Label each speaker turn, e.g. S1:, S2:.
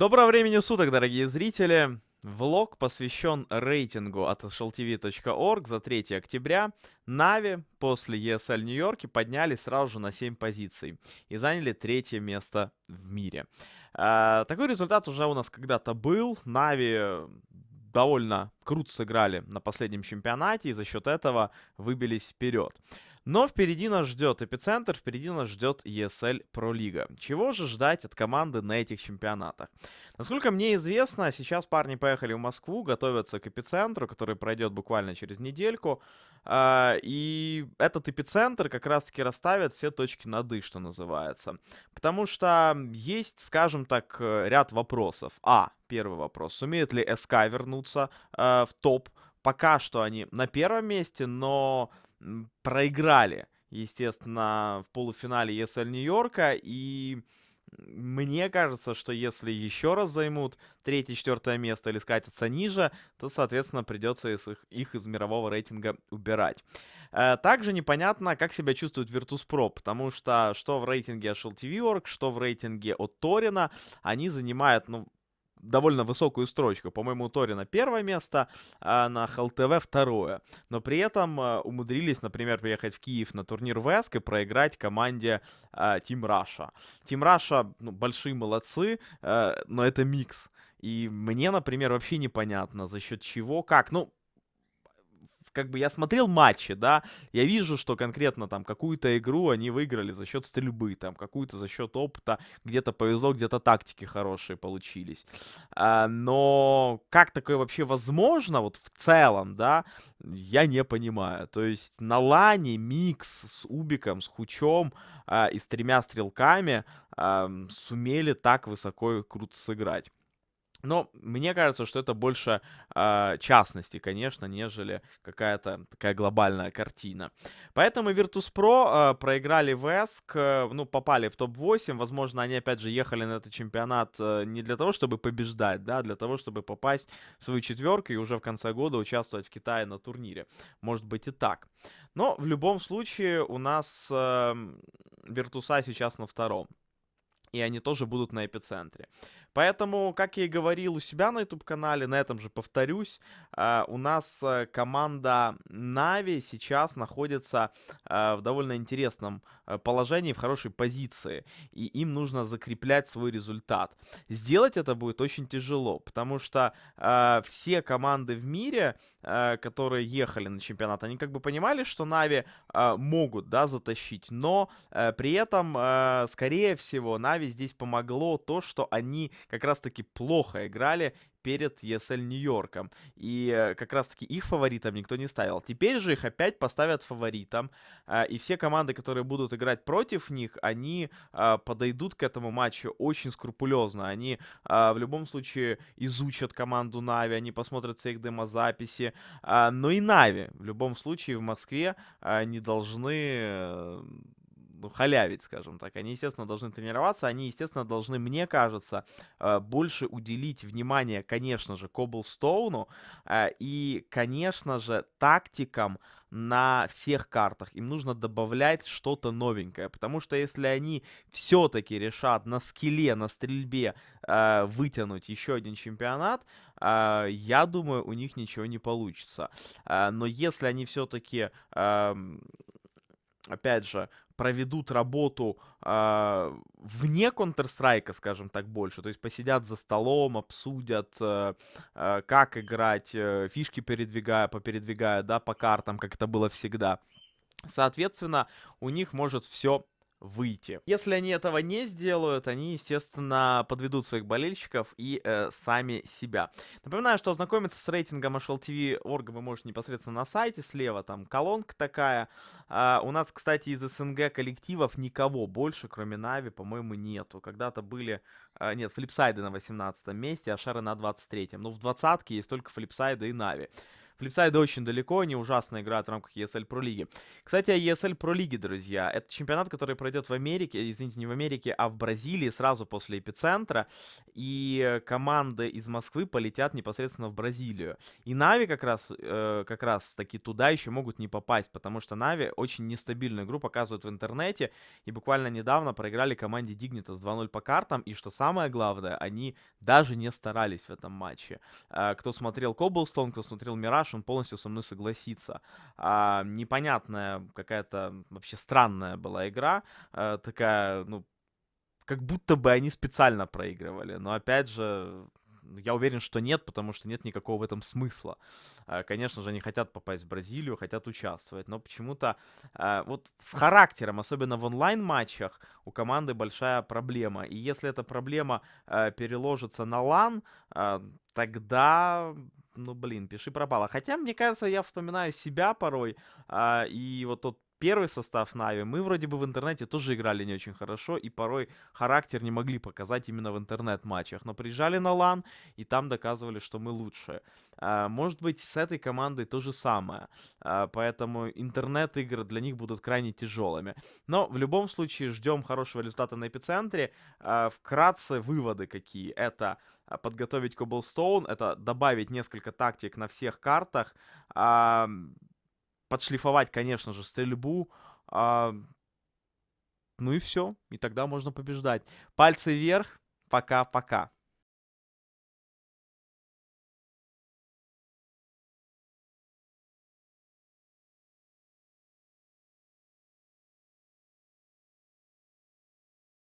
S1: Доброго времени суток, дорогие зрители! Влог посвящен рейтингу от shltv.org за 3 октября. Нави после ESL Нью-Йорке поднялись сразу же на 7 позиций и заняли третье место в мире. Такой результат уже у нас когда-то был. Нави довольно круто сыграли на последнем чемпионате и за счет этого выбились вперед. Но впереди нас ждет Эпицентр, впереди нас ждет ESL Pro Лига. Чего же ждать от команды на этих чемпионатах? Насколько мне известно, сейчас парни поехали в Москву, готовятся к Эпицентру, который пройдет буквально через недельку. И этот Эпицентр как раз-таки расставит все точки над «и», что называется. Потому что есть, скажем так, ряд вопросов. Первый вопрос. Сумеет ли СК вернуться в топ? Пока что они на первом месте, но проиграли, естественно, в полуфинале ESL Нью-Йорка. И мне кажется, что если еще раз займут третье-четвертое место или скатятся ниже, то, соответственно, придется их из мирового рейтинга убирать. Также непонятно, как себя чувствует Virtus.pro, потому что в рейтинге HLTV.org, что в рейтинге от Торина, они занимают, довольно высокую строчку. По-моему, у Торина первое место, а на ХЛТВ второе. Но при этом умудрились, например, приехать в Киев на турнир ВЭСК и проиграть команде Team Russia. Team Russia, большие молодцы, но это микс. И мне, например, вообще непонятно, за счет чего, как. Как бы я смотрел матчи, да, я вижу, что конкретно там какую-то игру они выиграли за счет стрельбы, там какую-то за счет опыта, где-то повезло, где-то тактики хорошие получились. Но как такое вообще возможно, вот в целом, да, я не понимаю. То есть на лане микс с Убиком, с Хучом и с 3 стрелками сумели так высоко и круто сыграть. Но мне кажется, что это больше частности, конечно, нежели какая-то такая глобальная картина. Поэтому Virtus.pro проиграли ВЭСК, попали в топ-8. Возможно, они опять же ехали на этот чемпионат не для того, чтобы побеждать, да, а для того, чтобы попасть в свою четверку и уже в конце года участвовать в Китае на турнире. Может быть и так. Но в любом случае у нас Virtus сейчас на втором. И они тоже будут на Эпицентре. Поэтому, как я и говорил у себя на YouTube-канале, на этом же повторюсь, у нас команда Нави сейчас находится в довольно интересном положении, в хорошей позиции. И им нужно закреплять свой результат. Сделать это будет очень тяжело, потому что все команды в мире, которые ехали на чемпионат, они как бы понимали, что Нави могут, да, затащить, но при этом, скорее всего, Нави здесь помогло то, что они как раз-таки плохо играли перед ESL Нью-Йорком. И как раз-таки их фаворитом никто не ставил. Теперь же их опять поставят фаворитом. И все команды, которые будут играть против них, они подойдут к этому матчу очень скрупулезно. Они в любом случае изучат команду Нави, они посмотрят все их демозаписи. Но и Нави в любом случае в Москве не должны халявить, скажем так. Они, естественно, должны тренироваться, они, естественно, должны, мне кажется, больше уделить внимание, конечно же, Коблстоуну и, конечно же, тактикам на всех картах. Им нужно добавлять что-то новенькое, потому что если они все-таки решат на скилле, на стрельбе вытянуть еще один чемпионат, я думаю, у них ничего не получится. Но если они все-таки опять же, проведут работу вне Counter-Strike, скажем так, больше. То есть посидят за столом, обсудят, как играть, фишки попередвигая, да, по картам, как это было всегда. Соответственно, у них может все выйти. Если они этого не сделают, они, естественно, подведут своих болельщиков и сами себя. Напоминаю, что ознакомиться с рейтингом HLTV.org вы можете непосредственно на сайте, слева там колонка такая. У нас, кстати, из СНГ коллективов никого больше, кроме Нави, по-моему, нету. Когда-то были, нет, флипсайды на 18 месте, а шары на 23-м. Но в 20-ке есть только флипсайды и Нави. Флипсайды очень далеко, они ужасно играют в рамках ESL Pro Лиги. Кстати, о ESL Pro Лиге, друзья. Это чемпионат, который пройдет в Америке, извините, не в Америке, а в Бразилии сразу после эпицентра. И команды из Москвы полетят непосредственно в Бразилию. И Нави как раз таки туда еще могут не попасть, потому что Нави очень нестабильную игру показывают в интернете. И буквально недавно проиграли команде Dignitas 2-0 по картам. И что самое главное, они даже не старались в этом матче. Кто смотрел Cobblestone, кто смотрел Мираж, он полностью со мной согласится. Непонятная какая-то вообще странная была игра. Такая, ну, как будто бы они специально проигрывали. Но опять же, я уверен, что нет, потому что нет никакого в этом смысла. Конечно же, они хотят попасть в Бразилию, хотят участвовать, но почему-то вот с характером, особенно в онлайн-матчах, у команды большая проблема. И если эта проблема переложится на лан, тогда, ну блин, пиши пропало. Хотя, мне кажется, я вспоминаю себя порой, и вот тот первый состав Нави, мы вроде бы в интернете тоже играли не очень хорошо, и порой характер не могли показать именно в интернет-матчах. Но приезжали на лан, и там доказывали, что мы лучше. Может быть, с этой командой то же самое. Поэтому интернет-игры для них будут крайне тяжелыми. Но в любом случае ждем хорошего результата на эпицентре. Вкратце выводы какие. Это подготовить Cobblestone, это добавить несколько тактик на всех картах, подшлифовать, конечно же, стрельбу, ну и все, и тогда можно побеждать. Пальцы вверх, пока-пока.